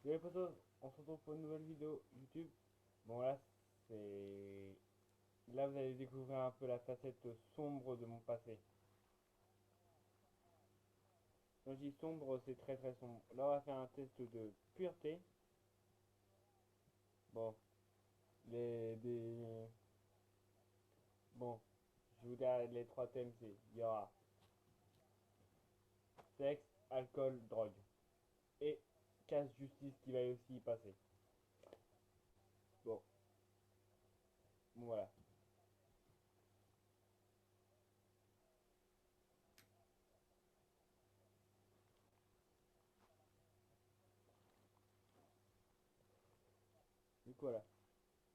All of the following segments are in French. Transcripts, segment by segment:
Les potos, on se retrouve pour une nouvelle vidéo YouTube. Bon là, c'est... Là vous allez découvrir un peu la facette sombre de mon passé. Quand je dis sombre, c'est très très sombre. Là on va faire un test de pureté. Bon, des... Bon, je vous dis les trois thèmes, c'est... Il y aura sexe, alcool, drogue. Et casse-justice qui va aussi y passer. Bon, voilà. Du coup voilà.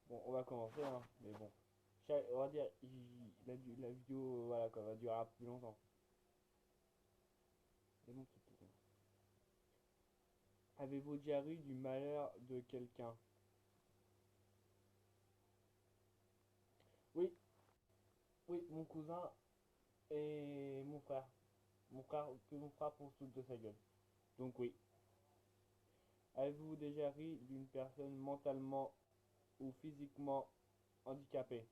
Bon, on va commencer, hein. Mais bon. On va dire, la vidéo, voilà quoi, va durer plus longtemps. C'est bon, c'est tout. Avez-vous déjà eu du malheur de quelqu'un? Oui, oui, mon cousin et mon frère. Mon frère pour se foutre de sa gueule. Donc oui. Avez-vous déjà ri d'une personne mentalement ou physiquement handicapée?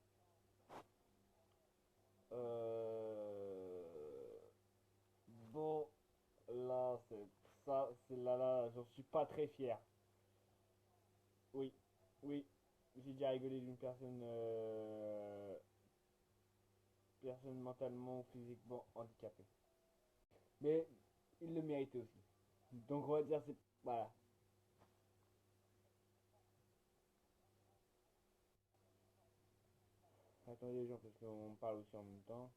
Bon, là, là, j'en suis pas très fier. Oui, oui, j'ai déjà rigolé d'une personne mentalement ou physiquement handicapée. Mais il le méritait aussi. Donc on va dire c'est... Voilà. Attendez les gens parce qu'on parle aussi en même temps.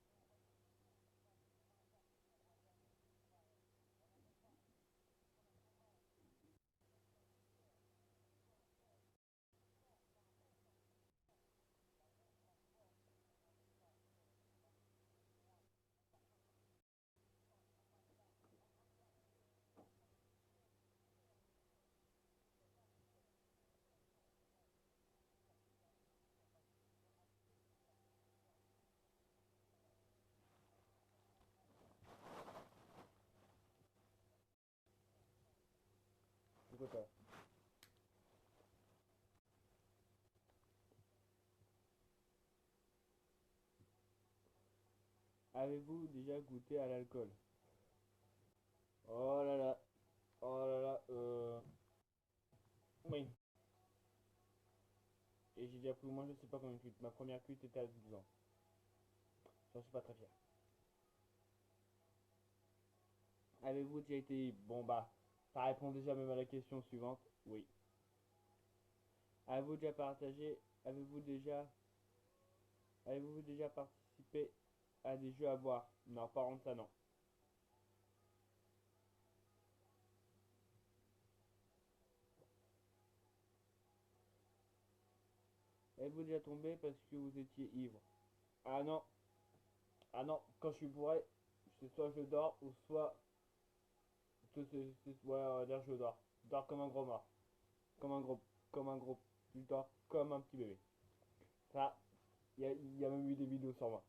C'est quoi ça? Avez-vous déjà goûté à l'alcool? Oh là là. Oh là là. Oui. Et j'ai déjà pris, moi je sais pas combien de cuites. Ma première cuite était à 12 ans. J'en suis pas très fier. Avez-vous déjà été... Bon bah, ça répond déjà même à la question suivante. Oui. Avez-vous déjà partagé... Avez-vous déjà... Avez-vous déjà participé à des jeux à boire? Non, par contre ça non. Êtes-vous déjà tombé parce que vous étiez ivre? Ah non. Ah non, quand je suis bourré, c'est soit je dors ou soit... Ouais, on va dire je dors. Je dors comme un gros mort. Comme un gros... Comme un gros... Je dors comme un petit bébé. Ça, il y a même eu des vidéos sur moi.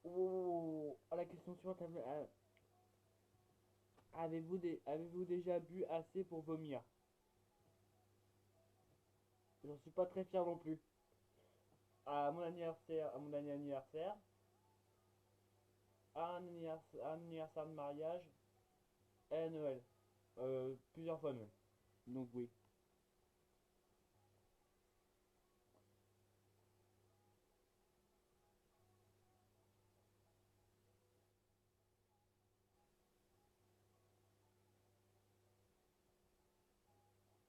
Oh, la question suivante. Avez-vous déjà bu assez pour vomir? J'en suis pas très fier non plus. À un anniversaire de mariage et à Noël. Plusieurs fois même. Donc oui.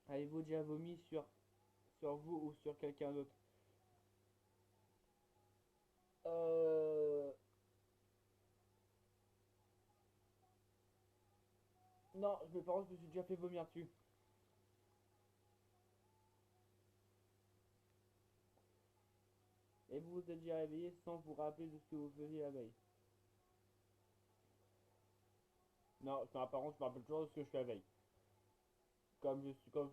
Avez-vous déjà vomi sur vous ou sur quelqu'un d'autre? Euh... Non, mes parents, je me suis déjà fait vomir dessus. Et vous vous êtes déjà réveillé sans vous rappeler de ce que vous faisiez la veille? Non, par contre, je me rappelle toujours de ce que je fais la veille. Comme je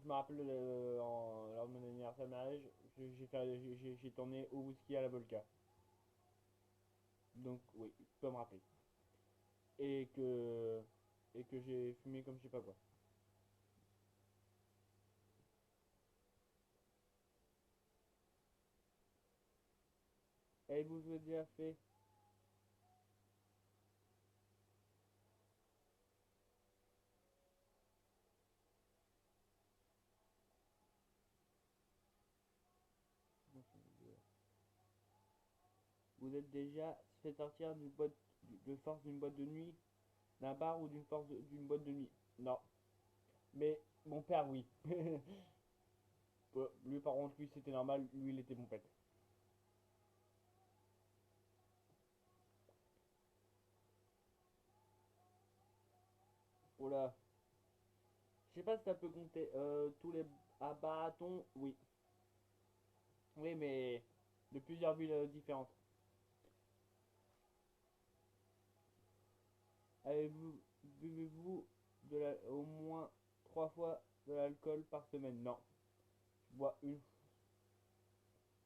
me rappelle lors de mon anniversaire de mariage, j'ai tourné au whisky à la vodka. Donc oui, je peux me rappeler. et que j'ai fumé comme je sais pas quoi. Et vous avez déjà fait? Vous êtes déjà fait sortir de force d'une boîte de nuit, d'un bar ou d'une boîte de nuit? Non. Mais mon père, oui. Lui, par contre, lui, c'était normal. Lui, il était mon père. Oh là. Je sais pas si ça peut compter. Tous les bâtons, oui. Oui, mais de plusieurs villes différentes. Avez-vous, buvez-vous au moins 3 fois de l'alcool par semaine? Non. Je bois une,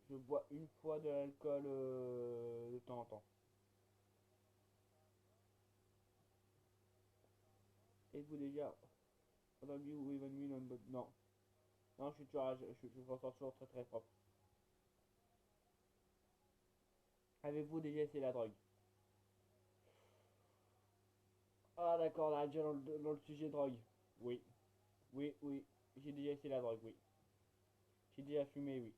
je bois une fois de l'alcool de temps en temps. Et vous déjà entendu ou évanoui dans une boîte? Non. Non, je suis toujours, je m'en sors toujours très très propre. Avez-vous déjà essayé la drogue? Ah d'accord, là, déjà dans le sujet drogue. Oui, oui, oui. J'ai déjà essayé la drogue, oui. J'ai déjà fumé, oui.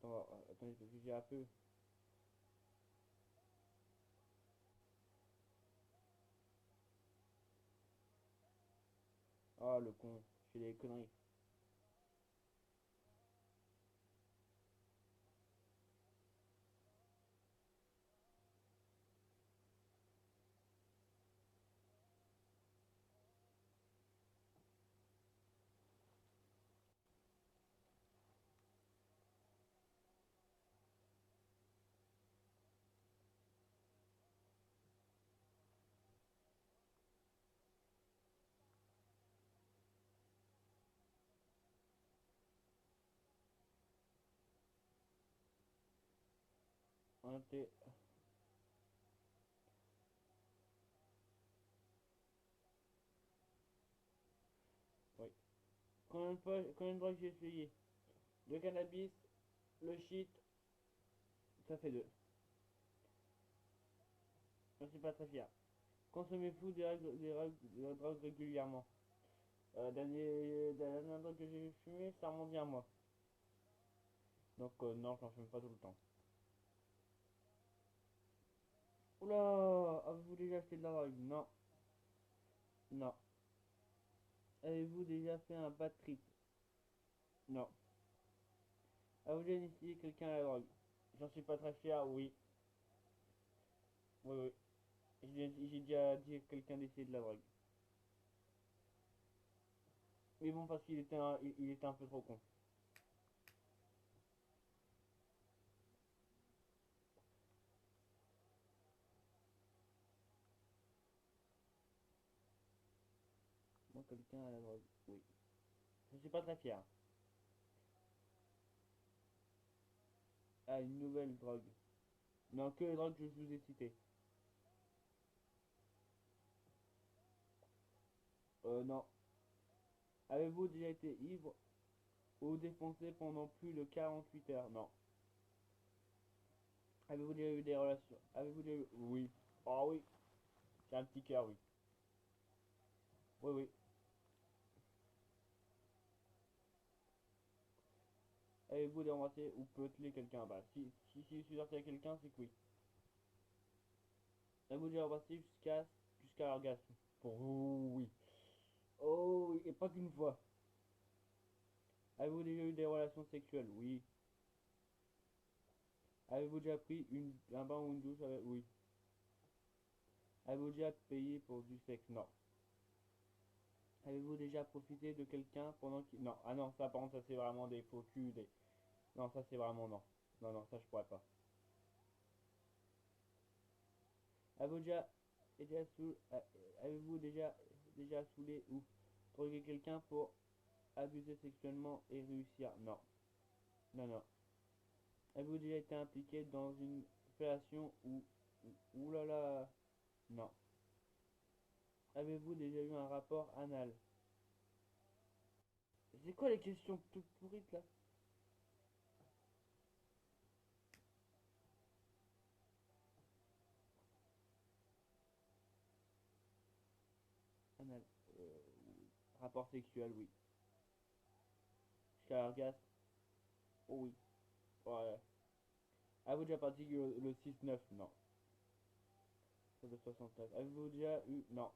Attendez, parce que j'ai un peu. Ah, le con. Je fais des conneries. Un thé. Oui. Combien de drogues j'ai essayé? Le cannabis, le shit, ça fait deux. Je suis pas très fier. Consommez-vous des drogues régulièrement? La dernière drogue que j'ai fumé, ça remonte bien à moi. Donc non, j'en fume pas tout le temps. Oula, avez-vous déjà acheté de la drogue? Non, non. Avez-vous déjà fait un bad trip? Non. Avez-vous déjà initié quelqu'un à la drogue? J'en suis pas très fier, oui. Oui, oui. J'ai déjà dit à quelqu'un d'essayer de la drogue. Mais bon, parce qu'il était il était un peu trop con. Moi, quelqu'un à la drogue, oui. Je suis pas très fier. Ah, une nouvelle drogue. Non, que les drogues que je vous ai citées. Non. Avez-vous déjà été ivre ou défoncé pendant plus de 48 heures? Non. Avez-vous déjà eu des relations? Avez-vous déjà eu... Oui. Ah oui. J'ai un petit cœur, oui. Oui, oui. Avez-vous déjà embrassé ou peuplé quelqu'un? Bah, si je suis sorti avec quelqu'un, c'est que oui. Avez-vous déjà embrassé jusqu'à l'orgasme? Pour vous, oui. Oh oui, et pas qu'une fois. Avez-vous déjà eu des relations sexuelles? Oui. Avez-vous déjà pris un bain ou une douche avec... Oui. Avez-vous déjà payé pour du sexe? Non. Avez-vous déjà profité de quelqu'un pendant qu'il... Non. Ah non, ça par contre, ça c'est vraiment des faux culs, des... Non, ça c'est vraiment non. Non, non, ça je pourrais pas. Avez-vous déjà avez-vous déjà saoulé ou drogué quelqu'un pour abuser sexuellement et réussir? Non. Non, non. Avez-vous déjà été impliqué dans une relation où... Ouh là là. Non. Avez-vous déjà eu un rapport anal? C'est quoi les questions toutes pourrites là? Anal. Euh, Rapport sexuel, oui. Jusqu'à l'orgasme? Oh oui. Ouais. Avez-vous déjà pratiqué le 6-9? Non. Ça de 69. Avez-vous déjà eu... Non.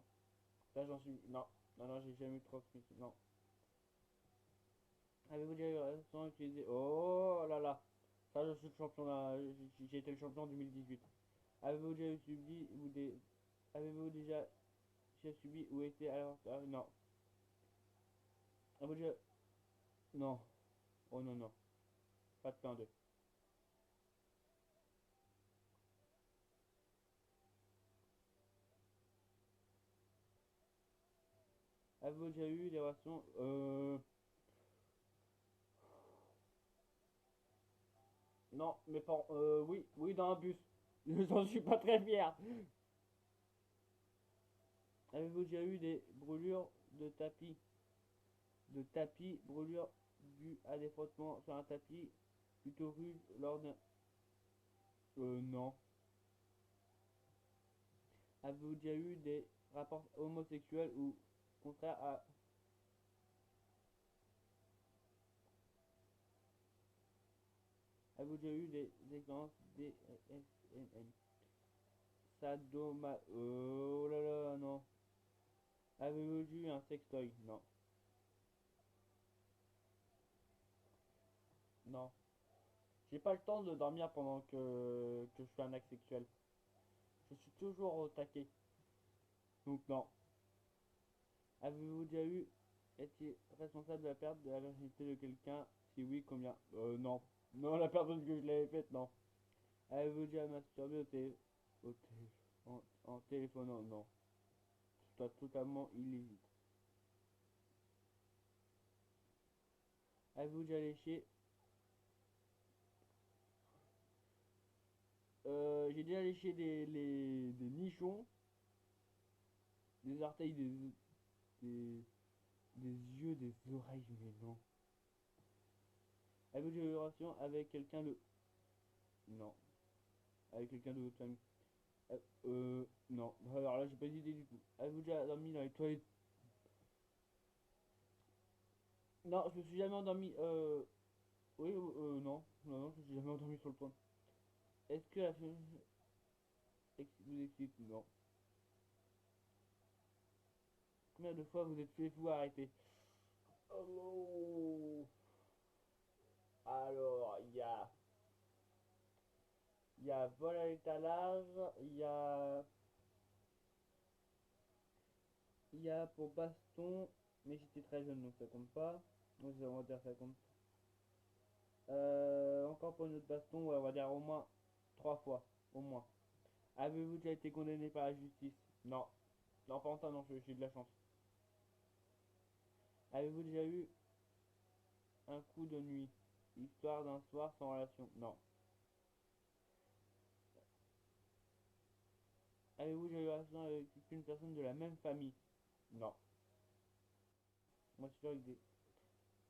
Ça j'en suis... Non. Non, non, j'ai jamais eu de transmission. Non. Avez-vous déjà eu raison utilisé? Oh là là. Ça je suis le champion là. J'ai été le champion en 2018. Avez-vous déjà subi ou des... Avez-vous déjà subi ou été alors... non. Avez-vous déjà... Non. Oh non, non. Pas de plein deux. Avez-vous déjà eu des relations... Non, mes parents... oui, oui, dans un bus. J'en suis pas très fier. Avez-vous déjà eu des brûlures de tapis, brûlures dues à des frottements sur un tapis plutôt rude lors d'un... non. Avez-vous déjà eu des rapports homosexuels ou contraires à... Avez-vous déjà eu des expériences DSNN? Sadoma... Oh là là, non. Avez-vous eu un sextoy? Non. Non. J'ai pas le temps de dormir pendant que je fais un acte sexuel. Je suis toujours au taquet. Donc non. Avez-vous déjà été responsable de la perte de la virginité de quelqu'un? Si oui, combien? Non. Non, la personne que je l'avais faite, non. Avez-vous déjà masturbé en téléphonant? Non. C'est totalement illicite. Avez-vous déjà léché? J'ai déjà léché des nichons, des orteils, des, des yeux, des oreilles, mais non. Avez-vous déjà eu une relation avec quelqu'un de... Non. Avec quelqu'un de votre famille? Non. Alors là, j'ai pas d'idée du tout. Avez-vous déjà dormi dans les toilettes? Non, je me suis jamais endormi. Oui, non. Non, non, je me suis jamais endormi sur le point. Est-ce que la fille vous excite? Non. Combien de fois vous êtes fait vous arrêter? Oh. Alors, il y a vol à l'étalage, il y a pour baston, mais j'étais très jeune donc ça compte pas. Donc on va dire ça compte. Encore pour une autre baston, ouais, on va dire au moins 3 fois, au moins. Avez-vous déjà été condamné par la justice? Non. Non, pas en non, j'ai de la chance. Avez-vous déjà eu un coup de nuit? Histoire d'un soir sans relation? Non. Avez-vous déjà eu une relation avec une personne de la même famille? Non. Moi, je suis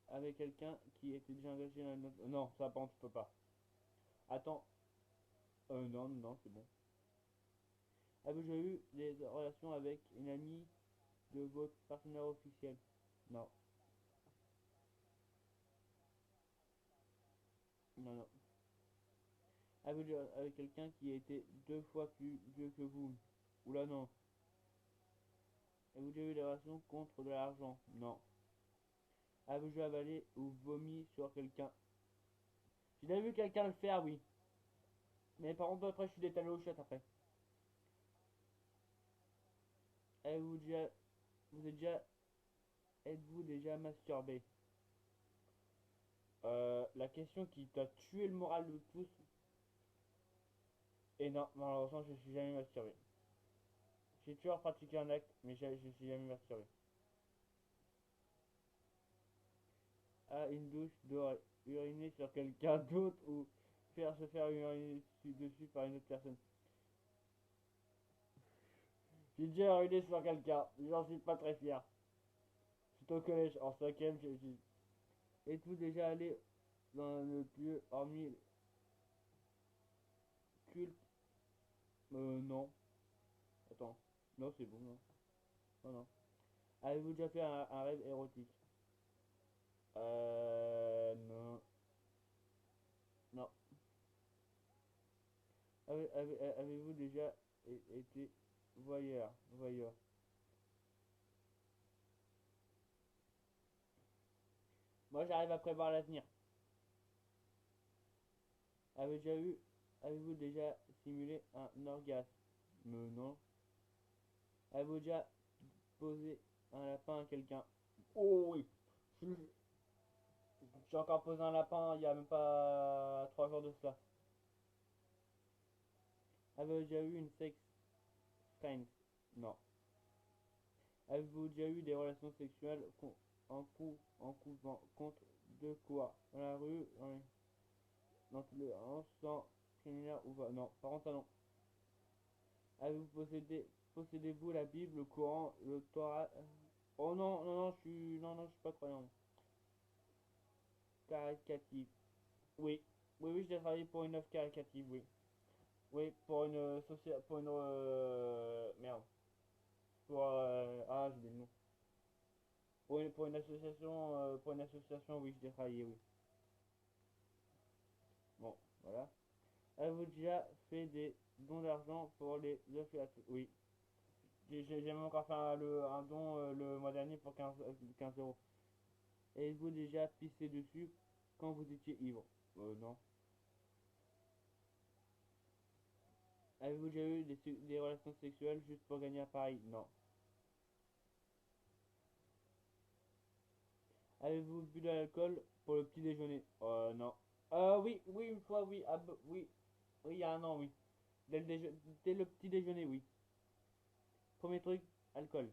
avec quelqu'un qui était déjà engagé dans une autre... Non, ça, par contre, je peux pas. Attends. Non, non, c'est bon. Avez-vous déjà eu des relations avec une amie de votre partenaire officiel? Non. Non, non. Avez-vous déjà avec quelqu'un qui était 2 fois plus vieux que vous? Oula, non. Avez-vous déjà eu des relations contre de l'argent? Non. Avez-vous déjà avalé ou vomi sur quelqu'un? J'ai déjà vu quelqu'un le faire, oui. Mais par contre, après, je suis détalé au chat après. Avez-vous déjà... Vous êtes déjà... Êtes-vous déjà masturbé? La question qui t'a tué le moral de tous. Et non, malheureusement, je suis jamais masturbé. J'ai toujours pratiqué un acte, mais je suis jamais masturbé. Ah, une douche dorée. uriner sur quelqu'un d'autre ou faire se faire uriner dessus par une autre personne. J'ai déjà uriné sur quelqu'un, j'en suis pas très fier. C'est au collège, en cinquième, j'ai dit. Êtes-vous déjà allé dans le lieu hormis culte? Non. Attends. Non, c'est bon, non. Non, non. Avez-vous déjà fait un rêve érotique? Non. Non. Avez-vous déjà été voyeur? Voyeur. Moi, j'arrive à prévoir l'avenir. Avez déjà eu, Avez-vous déjà simulé un orgasme? Non. Avez-vous déjà posé un lapin à quelqu'un? Oh oui. J'ai encore posé un lapin il y a même pas 3 jours de cela. Avez-vous déjà eu une sex friend? Non. Avez-vous déjà eu des relations sexuelles en couvent contre de quoi? Dans la rue, dans le sang criminel ou pas? Non, par contre ça non. Avez-vous possédez-vous la Bible, le Coran, le Torah? Oh non, non, non, je suis pas croyant. Caricative. Oui. Oui, j'ai travaillé pour une œuvre caricative, oui. Oui, pour une pour une merde. J'ai des noms. Pour une association, oui, j'ai travaillé, oui. Bon, voilà. Avez-vous déjà fait des dons d'argent pour les associations? Oui. J'ai même encore fait un don le mois dernier pour 15 euros. Avez-vous déjà pissé dessus quand vous étiez ivre? Non. Avez-vous déjà eu des relations sexuelles juste pour gagner à Paris? Non. Avez-vous bu de l'alcool pour le petit déjeuner? Non. Oui, oui, une fois, oui. Ah, oui, oui, il y a un an, oui. Dès le petit déjeuner, oui. Premier truc, alcool.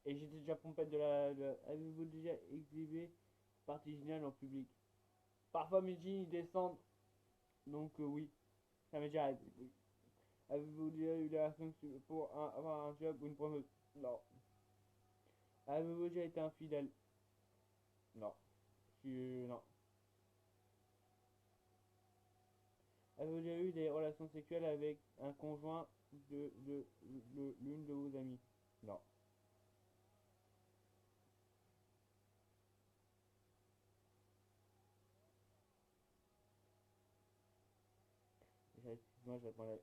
Et j'étais déjà pompé Avez-vous déjà exhibé partie géniale en public? Parfois mes jeans ils descendent, donc oui, ça m'est déjà arrivé. Oui. Avez-vous déjà eu la relation pour avoir un job ou une promotion? Non. Avez-vous déjà été infidèle? Non. Non. Avez-vous déjà eu des relations sexuelles avec un conjoint de l'une de vos amies? Non. Excuse-moi, j'attendais.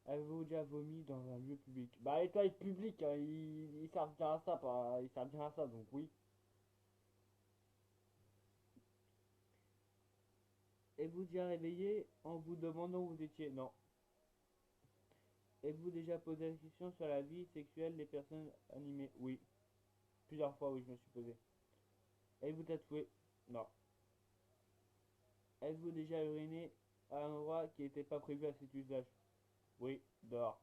Avez-vous déjà vomi dans un lieu public? Bah, les toilettes publiques, hein, ils servent bien à ça, pas, ils servent bien à ça, donc oui. Êtes-vous déjà réveillé en vous demandant où vous étiez? Non. Êtes-vous déjà posé la question sur la vie sexuelle des personnes animées? Oui. Plusieurs fois, oui, je me suis posé. Êtes-vous tatoué? Non. Êtes-vous déjà uriné à un endroit qui n'était pas prévu à cet usage? Oui, dehors.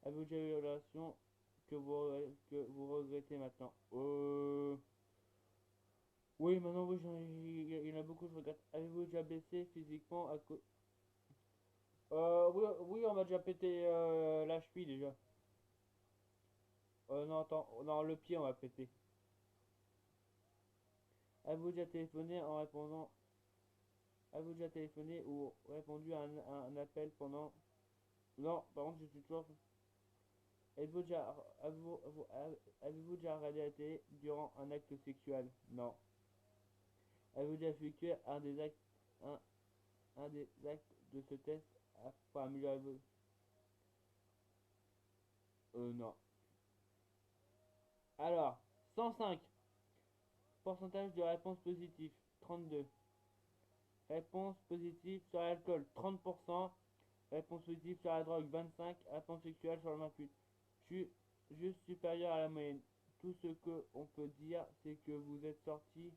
Avez-vous déjà eu une relation que vous regrettez maintenant? Oui, maintenant, oui, il y en a beaucoup, je regrette. Avez-vous déjà blessé physiquement à cause... Oui, oui, on m'a déjà pété la cheville déjà. Non, attends, non, le pied, on m'a pété. Avez-vous déjà téléphoné en répondant... Avez-vous déjà téléphoné ou répondu à un appel pendant... Non, par contre, je suis toujours... Êtes-vous déjà... Avez-vous déjà regardé la télé durant un acte sexuel? Non. Avez-vous déjà effectué un, un des actes de ce test pour améliorer vos... Non. Alors, 105. Pourcentage de réponses positives, 32. Réponse positive sur l'alcool, 30%. Réponse positive sur la drogue, 25. Réponse sexuelle sur le 28. Je suis juste supérieur à la moyenne. Tout ce que on peut dire, c'est que vous êtes sorti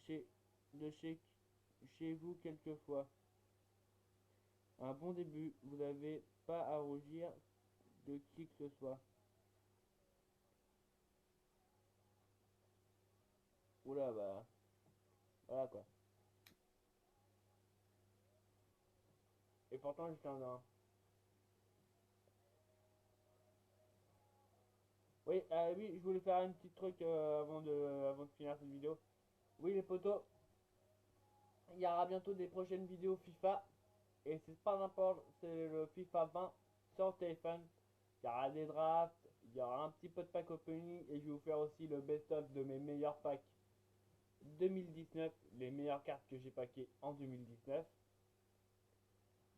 chez, de chez vous quelquefois. Un bon début, vous n'avez pas à rougir de qui que ce soit. Oula, bah. Voilà quoi. Et pourtant, j'étais en un. Oui, oui, je voulais faire un petit truc avant de finir cette vidéo. Oui, les potos, il y aura bientôt des prochaines vidéos FIFA. Et c'est pas n'importe, c'est le FIFA 20 sur téléphone. Il y aura des drafts, il y aura un petit peu de pack opening. Et je vais vous faire aussi le best-of de mes meilleurs packs 2019. Les meilleures cartes que j'ai packées en 2019.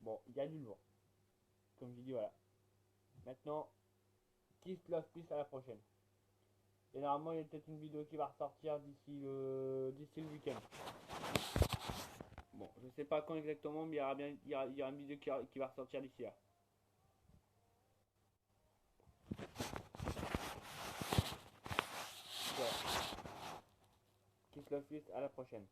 Bon, il y a du lourd. Comme je dis, voilà. Maintenant, Kiss Love Peace, à la prochaine. Et normalement, il y a peut-être une vidéo qui va ressortir d'ici le week-end. Bon, je sais pas quand exactement, mais il y aura une vidéo qui va ressortir d'ici là. Voilà. Kiss Love Peace, à la prochaine.